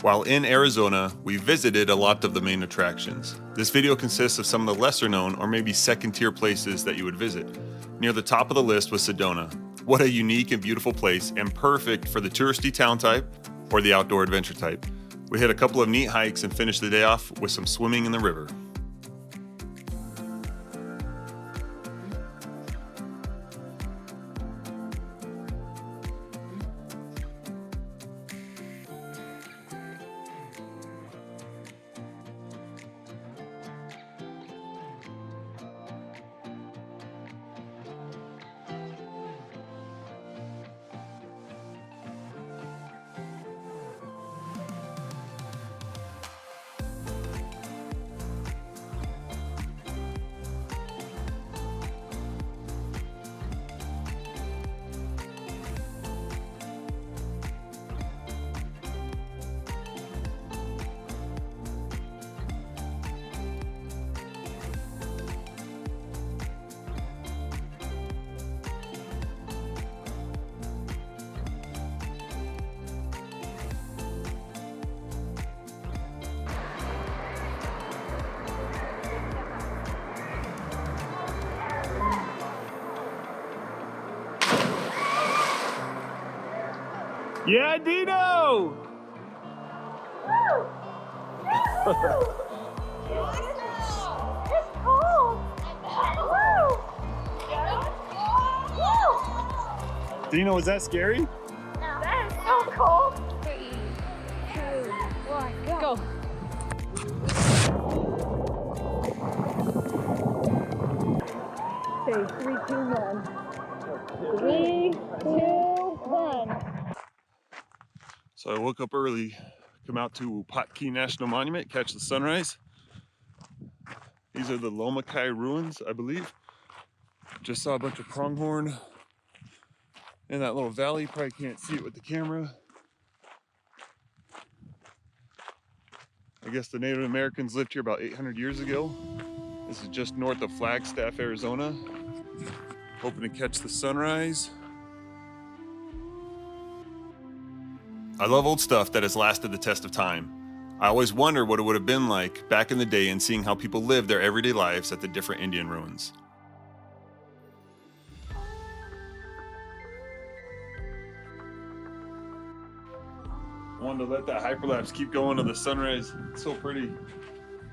While in Arizona, we visited a lot of the main attractions. This video consists of some of the lesser known or maybe second tier places that you would visit. Near the top of the list was Sedona. What a unique and beautiful place, and perfect for the touristy town type or the outdoor adventure type. We hit a couple of neat hikes and finished the day off with some swimming in the river. Yeah, Dino! It's cold. Woo! Dino, is that scary? That is so cold. 3, 2, 1, go. Okay, 3, 2, 1. 3, 2, 1. So I woke up early, come out to Potki National Monument, catch the sunrise. These are the Lomakai ruins, I believe. Just saw a bunch of pronghorn in that little valley. Probably can't see it with the camera. I guess the Native Americans lived here about 800 years ago. This is just north of Flagstaff, Arizona. Hoping to catch the sunrise. I love old stuff that has lasted the test of time. I always wonder what it would have been like back in the day and seeing how people lived their everyday lives at the different Indian ruins. I wanted to let that hyperlapse keep going to the sunrise. It's so pretty.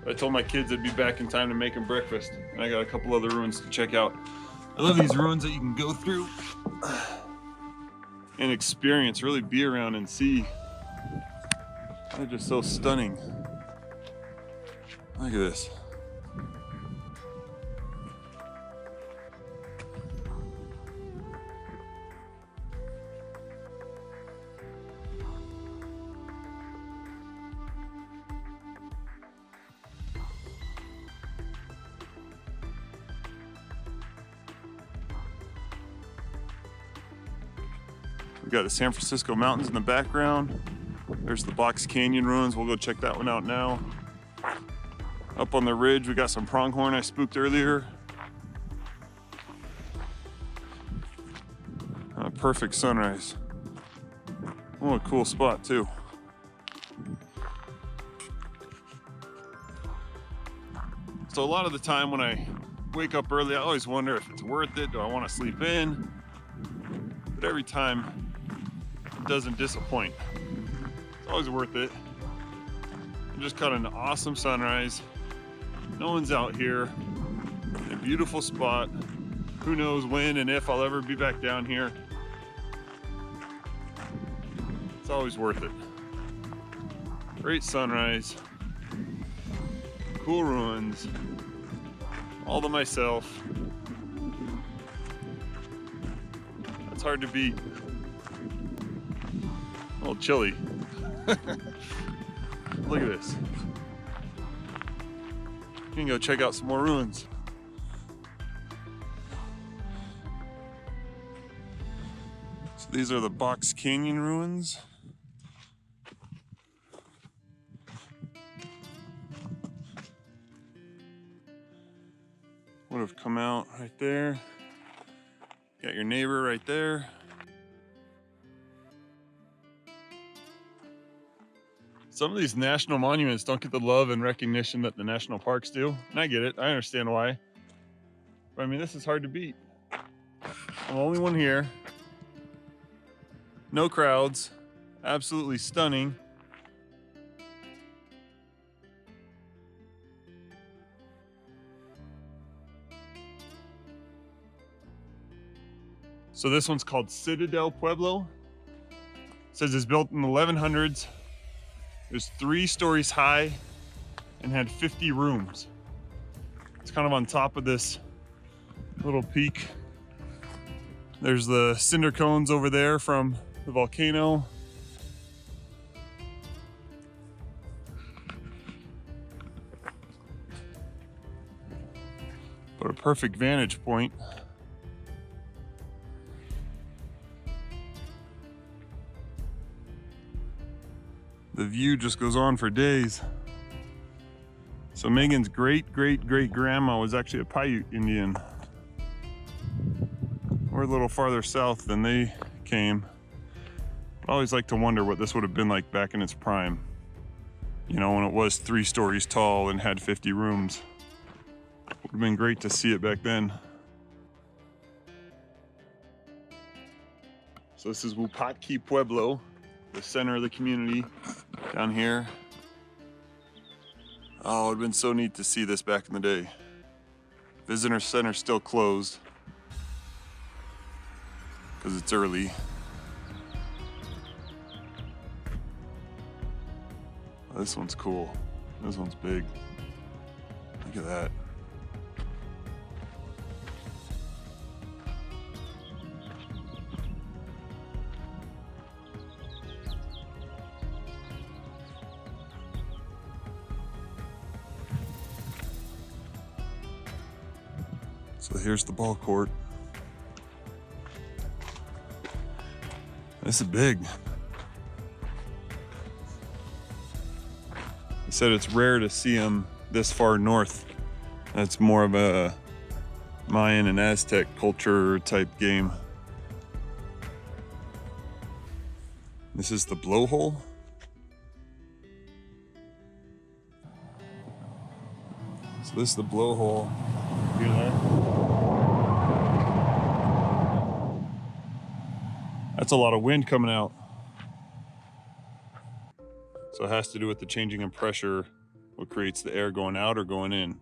I told my kids I'd be back in time to make them breakfast, and I got a couple other ruins to check out. I love these ruins that you can go through and experience, really be around and see. They're just so stunning. Look at this. We've got the San Francisco Mountains in the background. There's the Box Canyon ruins. We'll go check that one out now. Up on the ridge, we got some pronghorn I spooked earlier. A perfect sunrise. What a cool spot too. So a lot of the time when I wake up early, I always wonder if it's worth it. Do I want to sleep in? But every time, it doesn't disappoint. It's always worth it. I just caught an awesome sunrise. No one's out here. A beautiful spot. Who knows when and if I'll ever be back down here. It's always worth it. Great sunrise. Cool ruins. All to myself. That's hard to beat. A little chilly. Look at this. You can go check out some more ruins. So these are the Box Canyon ruins. Would have come out right there. Got your neighbor right there. Some of these national monuments don't get the love and recognition that the national parks do. And I get it. I understand why. But I mean, this is hard to beat. I'm the only one here. No crowds. Absolutely stunning. So this one's called Citadel Pueblo. It says it's built in the 1100s. It was 3 stories high and had 50 rooms. It's kind of on top of this little peak. There's the cinder cones over there from the volcano. But a perfect vantage point. The view just goes on for days. So Megan's great-great-great-grandma was actually a Paiute Indian. We're a little farther south than they came. I always like to wonder what this would have been like back in its prime. You know, when it was 3 stories tall and had 50 rooms. Would have been great to see it back then. So this is Wupatki Pueblo, the center of the community down here. Oh, it would have been so neat to see this back in the day. Visitor center still closed because it's early. Oh, this one's cool. This one's big. Look at that. So here's the ball court. This is big. They said it's rare to see them this far north. That's more of a Mayan and Aztec culture type game. This is the blowhole. So this is the blowhole. Hear that? That's a lot of wind coming out. So it has to do with the changing in pressure, what creates the air going out or going in.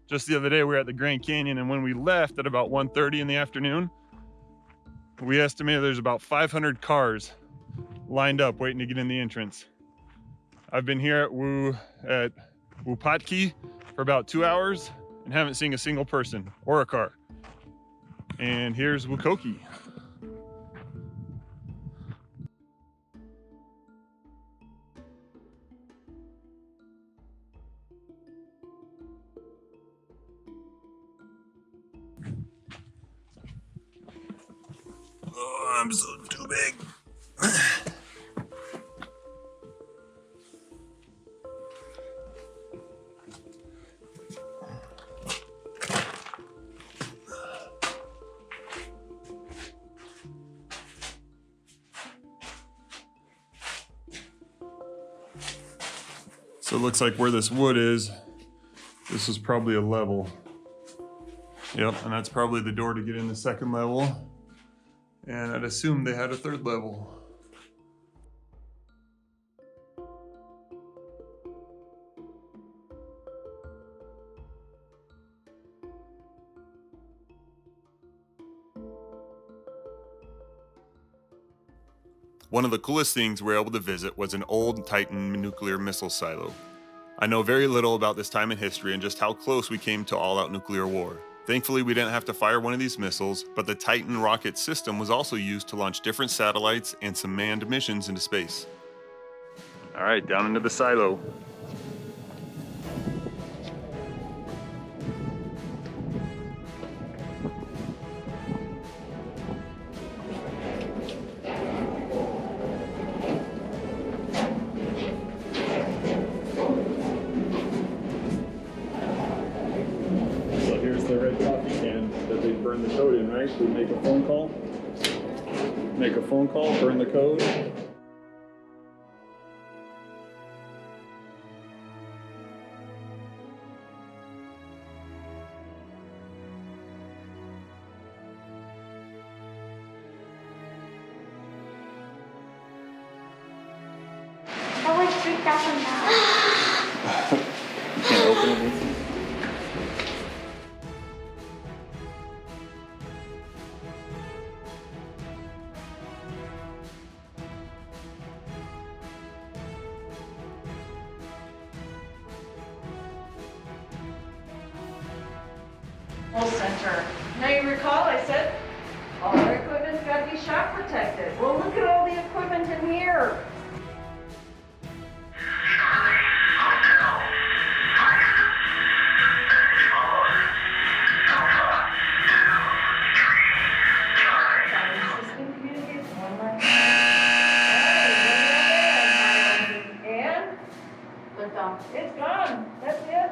Just the other day, we were at the Grand Canyon, and when we left at about 1:30 in the afternoon, we estimated there's about 500 cars lined up waiting to get in the entrance. I've been here at Wupatki for about 2 hours and haven't seen a single person or a car. And here's Wukoki. Oh, I'm so too big. So it looks like where this wood is, this is probably a level. Yep, and that's probably the door to get in the second level. And I'd assume they had a third level. One of the coolest things we were able to visit was an old Titan nuclear missile silo. I know very little about this time in history and just how close we came to all-out nuclear war. Thankfully, we didn't have to fire one of these missiles, but the Titan rocket system was also used to launch different satellites and some manned missions into space. All right, down into the silo. The red coffee can that they burn the code in, right? We make a phone call, burn the code. That like $3,000. You can't open it. Center. Now you recall I said all our equipment's got to be shock protected. Well, look at all the equipment in here. System communicates one line. And lift off. It's gone. That's it.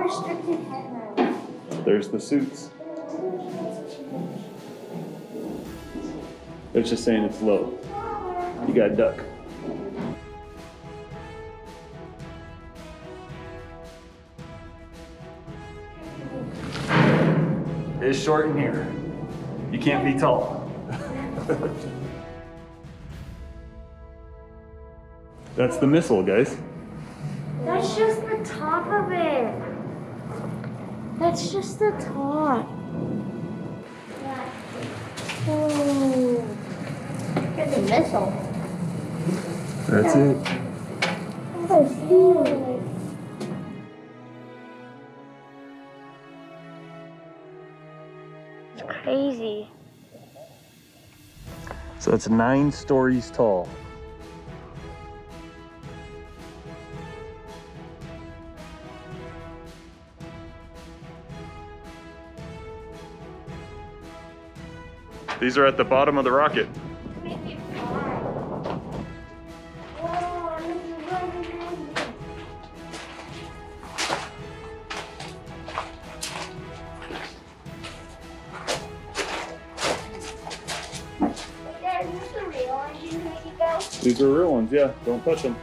Restricted headroom. There's the suits. It's just saying it's low. You gotta duck. It's short in here. You can't be tall. That's the missile, guys. That's just the top of it. That's just the top. Oh. Here's a missile. That's it. That's huge. It's crazy. So it's 9 stories tall. These are at the bottom of the rocket. These are real ones, yeah. Don't touch them.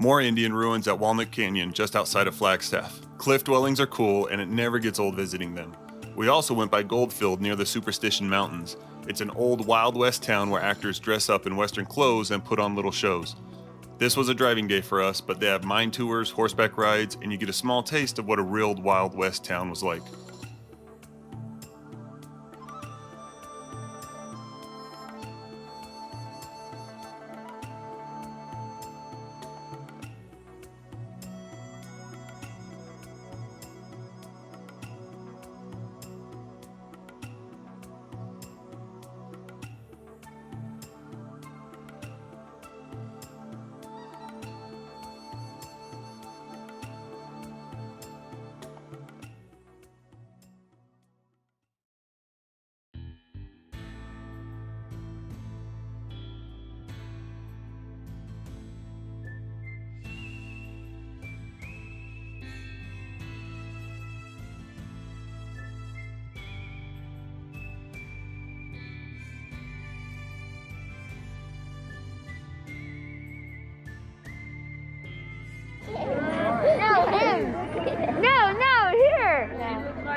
More Indian ruins at Walnut Canyon, just outside of Flagstaff. Cliff dwellings are cool, and it never gets old visiting them. We also went by Goldfield near the Superstition Mountains. It's an old Wild West town where actors dress up in Western clothes and put on little shows. This was a driving day for us, but they have mine tours, horseback rides, and you get a small taste of what a real Wild West town was like.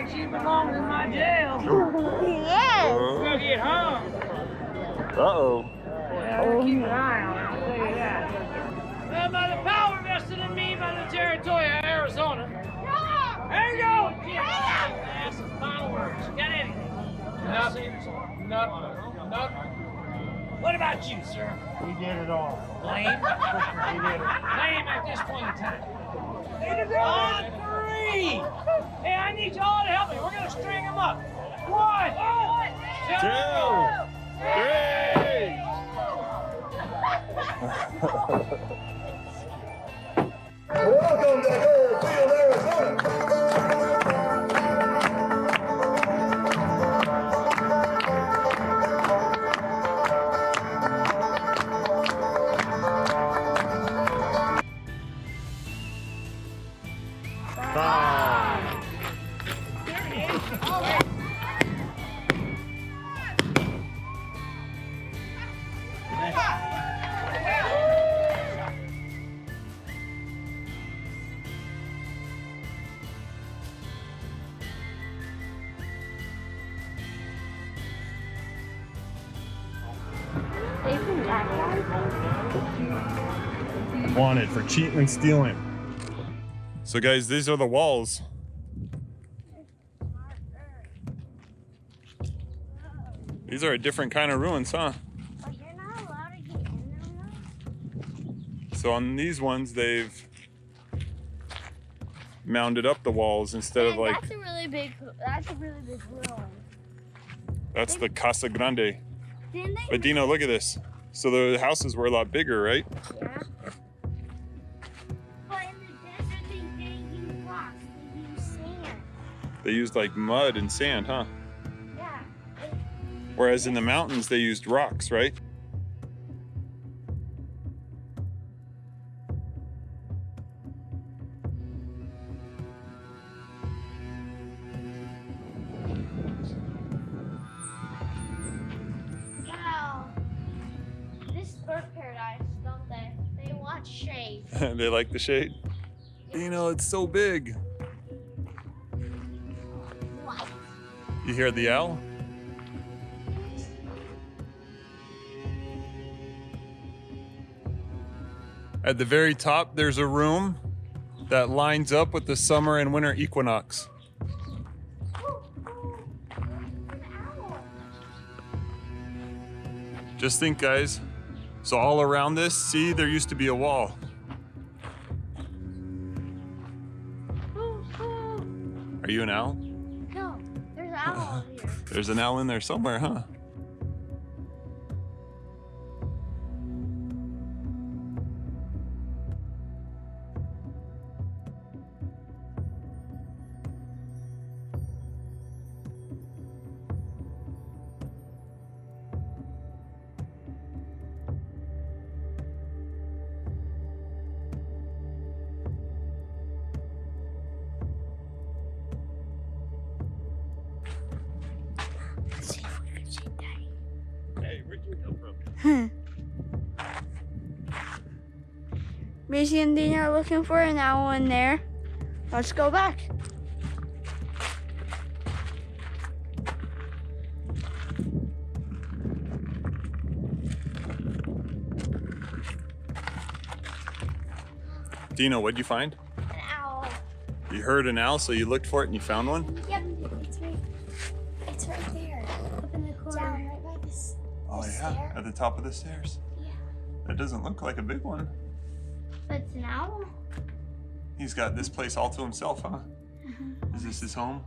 like she belongs in my jail. Yes. We'll get hung. Uh-oh. Yeah, we'll keep an eye on her, I'll tell you that. Well, by the power vested in me by the territory of Arizona. There you go. That's some final words. Got anything? Nothing. What about you, sir? We did it all. Lame? Lame at this point in time. On three! Hey, I need you all to help me. We're gonna string them up. 1, 2, 3! Welcome to Goldfield, Arizona. Wanted for cheating and stealing. So guys, these are the walls. These are a different kind of ruins, huh? But you're not allowed to get in them though. So on these ones, they've mounded up the walls instead of like, That's a really big room. that's the Casa Grande. Didn't they? But Dino, look at this. So the houses were a lot bigger, right? Yeah. But in the desert, they didn't use rocks. They used sand. They used like mud and sand, huh? Yeah. Whereas in the mountains, they used rocks, right? Wow. This is bird paradise, don't they? They want shade. They like the shade. Dino, it's so big. What? You hear the owl? At the very top, there's a room that lines up with the summer and winter equinox. An owl. Just think, guys. So all around this, see, there used to be a wall. Are you an owl? No, there's an owl over here. There's an owl in there somewhere, huh? Let's see if we can see Daddy. Hey, where'd you come from? Missy and Dina are looking for an owl in there. Let's go back. Dino, what'd you find? An owl. You heard an owl, so you looked for it and you found one? Yep, it's right there. Up in the corner. Down right by this. Oh yeah, at the top of the stairs. Yeah. That doesn't look like a big one. But it's an owl. He's got this place all to himself, huh? Is this his home?